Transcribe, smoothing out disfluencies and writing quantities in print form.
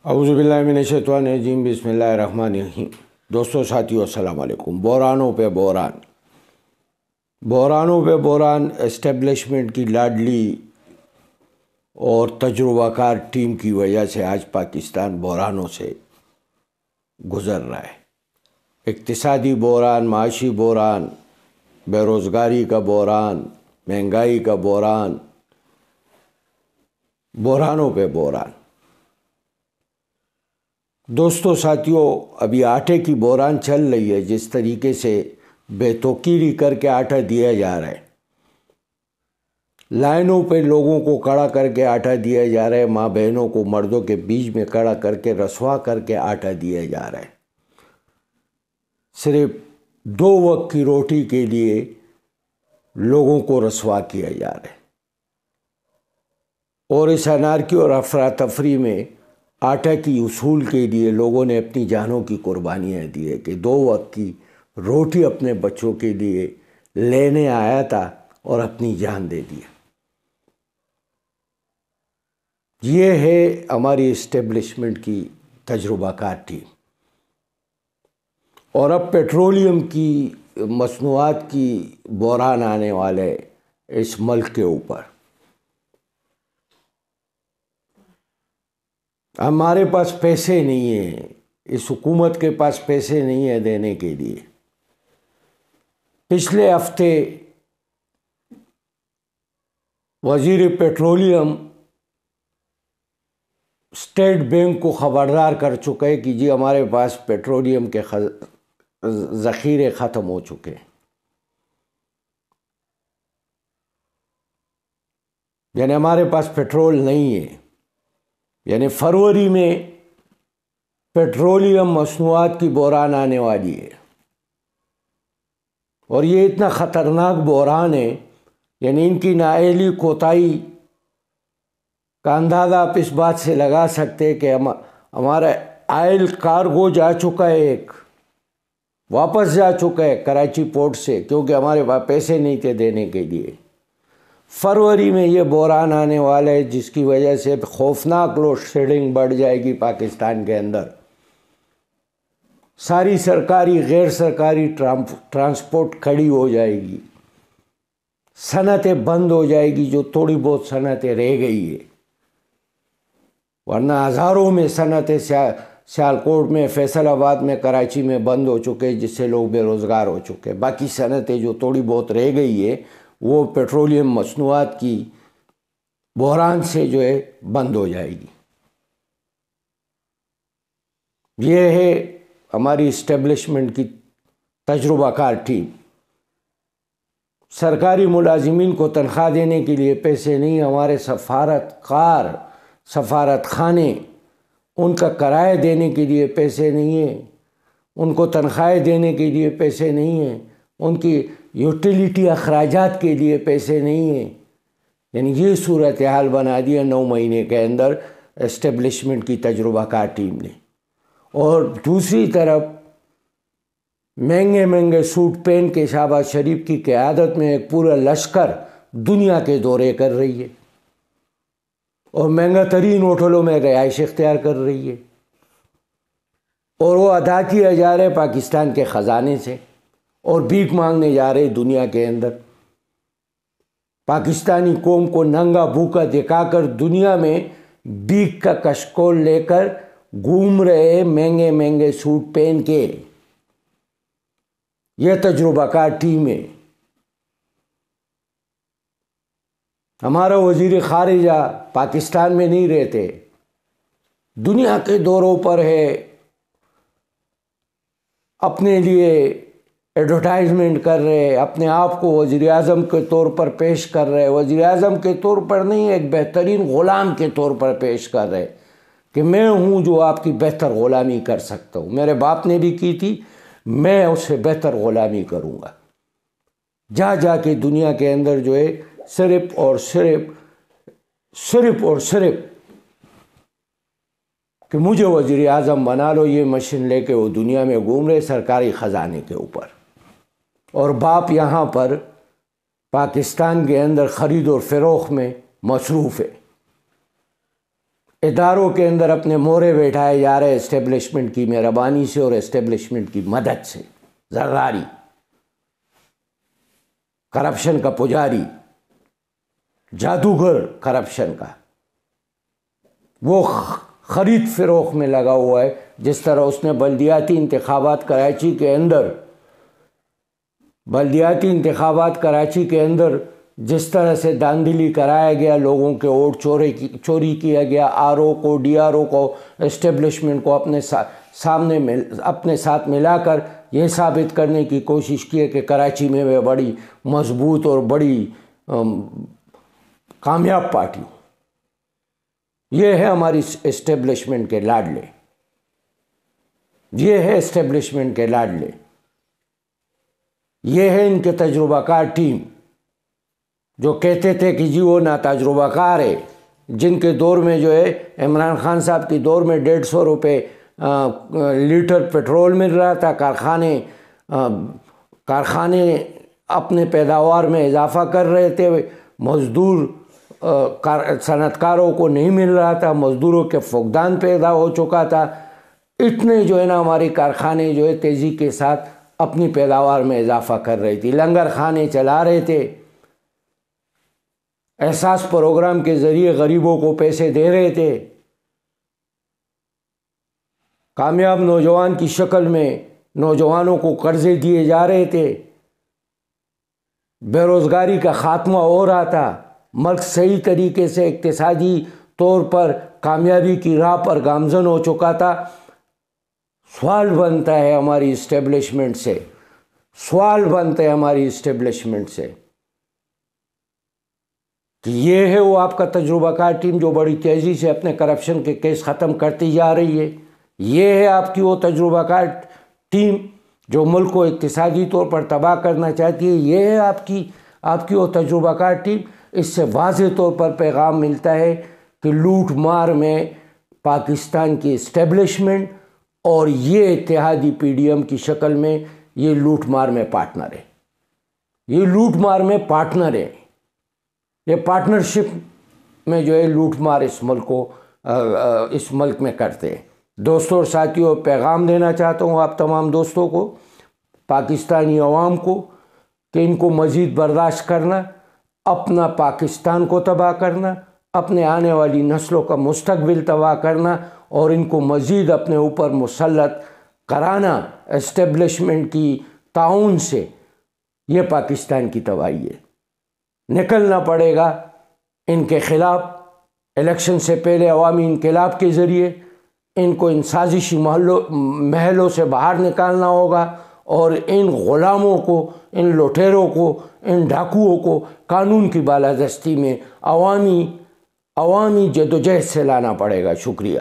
اعوذ باللہ من الشیطان الرجیم، بسم اللہ الرحمن الرحیم۔ دوستو ساتھیو السلام علیکم۔ بحرانوں پہ بحران اسٹیبلشمنٹ کی لاڈلی اور تجربہ کار ٹیم کی وجہ سے آج پاکستان بحرانوں سے گزر رہا ہے۔ اقتصادی بحران، معاشی بحران، بے روزگاری کا بحران، مہنگائی کا بحران، بحرانوں پہ بحران۔ دوستو ساتھیو، ابھی آٹے کی بحران چل رہی ہے۔ جس طریقے سے بے توقیری کر کے آٹا دیا جا رہا ہے، لائنوں پہ لوگوں کو کھڑا کر کے آٹا دیا جا رہا ہے، ماں بہنوں کو مردوں کے بیچ میں کھڑا کر کے رسوا کر کے آٹا دیا جا رہا ہے۔ صرف 2 وقت کی روٹی کے لیے لوگوں کو رسوا کیا جا رہا ہے، اور اس انارکی اور افراتفری میں آٹا کی اصول کے لیے لوگوں نے اپنی جانوں کی قربانیاں دی ہے کہ 2 وقت کی روٹی اپنے بچوں کے لیے لینے آیا تھا اور اپنی جان دے دیا۔ یہ ہے ہماری اسٹیبلشمنٹ کی تجربہ کار ٹیم۔ اور اب پیٹرولیم کی مصنوعات کی بحران آنے والے اس ملک کے اوپر۔ ہمارے پاس پیسے نہیں ہیں، اس حکومت کے پاس پیسے نہیں ہیں دینے کے لیے۔ پچھلے ہفتے وزیر پیٹرولیم اسٹیٹ بینک کو خبردار کر چکے ہیں کہ جی ہمارے پاس پیٹرولیم کے ذخیرے ختم ہو چکے ہیں۔ یعنی ہمارے پاس پیٹرول نہیں ہے۔ یعنی فروری میں پیٹرولیم مصنوعات کی بحران آنے والی ہے، اور یہ اتنا خطرناک بحران ہے، یعنی ان کی نااہلی کوتاہی کا اندازہ آپ اس بات سے لگا سکتے کہ ہمارا آئل کارگو جا چکا ہے، ایک واپس جا چکا ہے کراچی پورٹ سے، کیونکہ ہمارے پاس پیسے نہیں تھے دینے کے لیے۔ فروری میں یہ بحران آنے والا ہے، جس کی وجہ سے خوفناک لوڈ شیڈنگ بڑھ جائے گی پاکستان کے اندر۔ ساری سرکاری غیر سرکاری ٹرانسپورٹ کھڑی ہو جائے گی، صنعتیں بند ہو جائے گی، جو تھوڑی بہت صنعتیں رہ گئی ہے، ورنہ ہزاروں میں صنعتیں سیالکوٹ میں، فیصل آباد میں، کراچی میں بند ہو چکے، جس سے لوگ بے روزگار ہو چکے۔ باقی صنعتیں جو تھوڑی بہت رہ گئی ہے وہ پیٹرولیم مصنوعات کی بحران سے جو ہے بند ہو جائے گی۔ یہ ہے ہماری اسٹیبلشمنٹ کی تجربہ کار ٹیم۔ سرکاری ملازمین کو تنخواہ دینے کے لیے پیسے نہیں، ہمارے سفارت خانے، ان کا کرایہ دینے کے لیے پیسے نہیں ہیں، ان کو تنخواہیں دینے کے لیے پیسے نہیں ہیں، ان کی یوٹیلیٹی اخراجات کے لیے پیسے نہیں ہیں۔ یعنی یہ صورتحال بنا دیا 9 مہینے کے اندر اسٹیبلشمنٹ کی تجربہ کار ٹیم نے۔ اور دوسری طرف مہنگے سوٹ پہن کے شہباز شریف کی قیادت میں ایک پورا لشکر دنیا کے دورے کر رہی ہے، اور مہنگا ترین ہوٹلوں میں رہائش اختیار کر رہی ہے، اور وہ ادا کیا جا رہا ہے پاکستان کے خزانے سے، اور بھیک مانگنے جا رہے دنیا کے اندر۔ پاکستانی قوم کو ننگا بھوکا دکھا کر دنیا میں بھیک کا کشکول لے کر گھوم رہے، مہنگے سوٹ پہن کے۔ یہ تجربہ کار ٹیم ہے۔ ہمارا وزیر خارجہ پاکستان میں نہیں رہتے، دنیا کے دوروں پر ہے، اپنے لیے ایڈورٹائزمنٹ کر رہے، اپنے آپ کو وزیر اعظم کے طور پر پیش کر رہے، وزیر اعظم کے طور پر نہیں، ایک بہترین غلام کے طور پر پیش کر رہے کہ میں ہوں جو آپ کی بہتر غلامی کر سکتا ہوں، میرے باپ نے بھی کی تھی، میں اس سے بہتر غلامی کروں گا۔ جا کے دنیا کے اندر جو ہے صرف اور صرف کہ مجھے وزیر اعظم بنا لو، یہ مشن لے کے وہ دنیا میں گھوم رہے سرکاری خزانے کے اوپر، اور باپ یہاں پر پاکستان کے اندر خرید اور فروخت میں مصروف ہے۔ اداروں کے اندر اپنے مورے بیٹھائے جا رہے اسٹیبلشمنٹ کی مہربانی سے اور اسٹیبلشمنٹ کی مدد سے. زرداری، کرپشن کا پجاری، جادوگر کرپشن کا، وہ خرید فروخت میں لگا ہوا ہے. جس طرح اس نے بلدیاتی انتخابات کراچی کے اندر جس طرح سے داندلی کرایا گیا، لوگوں کے ووٹ چوری کیا گیا، آر او کو، ڈی آر او کو، اسٹیبلشمنٹ کو اپنے ساتھ ملا کر یہ ثابت کرنے کی کوشش کی ہے کہ کراچی میں وہ بڑی مضبوط اور بڑی کامیاب پارٹی. یہ ہے ہماری اسٹیبلشمنٹ کے لاڈلے، یہ ہے اسٹیبلشمنٹ کے لاڈلے، یہ ہے ان کے تجربہ کار ٹیم جو کہتے تھے کہ جی وہ ناتجربہ کار ہے، جن کے دور میں جو ہے عمران خان صاحب کی دور میں 150 روپے لیٹر پیٹرول مل رہا تھا. کارخانے اپنے پیداوار میں اضافہ کر رہے تھے، مزدور صنعت کاروں کو نہیں مل رہا تھا، مزدوروں کے فقدان پیدا ہو چکا تھا. اتنے جو ہے نا ہماری کارخانے جو ہے تیزی کے ساتھ اپنی پیداوار میں اضافہ کر رہی تھی، لنگر خانے چلا رہے تھے، احساس پروگرام کے ذریعے غریبوں کو پیسے دے رہے تھے، کامیاب نوجوان کی شکل میں نوجوانوں کو قرضے دیے جا رہے تھے، بے روزگاری کا خاتمہ ہو رہا تھا، ملک صحیح طریقے سے اقتصادی طور پر کامیابی کی راہ پر گامزن ہو چکا تھا. سوال بنتا ہے ہماری اسٹیبلشمنٹ سے، کہ یہ ہے وہ آپ کا تجربہ کار ٹیم جو بڑی تیزی سے اپنے کرپشن کے کیس ختم کرتی جا رہی ہے. یہ ہے آپ کی وہ تجربہ کار ٹیم جو ملک کو اقتصادی طور پر تباہ کرنا چاہتی ہے. یہ ہے آپ کی وہ تجربہ کار ٹیم. اس سے واضح طور پر پیغام ملتا ہے کہ لوٹ مار میں پاکستان کی اسٹیبلشمنٹ اور یہ اتحادی پی ڈی ایم کی شکل میں یہ لوٹ مار میں پارٹنر ہے، یہ پارٹنرشپ میں جو ہے لوٹ مار اس ملک میں کرتے ہیں. دوستوں اور ساتھیوں، پیغام دینا چاہتا ہوں آپ تمام دوستوں کو، پاکستانی عوام کو، کہ ان کو مزید برداشت کرنا، اپنا پاکستان کو تباہ کرنا، اپنے آنے والی نسلوں کا مستقبل تباہ کرنا اور ان کو مزید اپنے اوپر مسلط کرانا اسٹیبلشمنٹ کی تعاون سے، یہ پاکستان کی تباہی ہے. نکلنا پڑے گا ان کے خلاف. الیکشن سے پہلے عوامی انقلاب کے ذریعے ان کو ان سازشی محلوں سے باہر نکالنا ہوگا اور ان غلاموں کو، ان لوٹیروں کو، ان ڈاکوؤں کو قانون کی بالادستی میں عوامی جدوجہد سے لانا پڑے گا. شکریہ.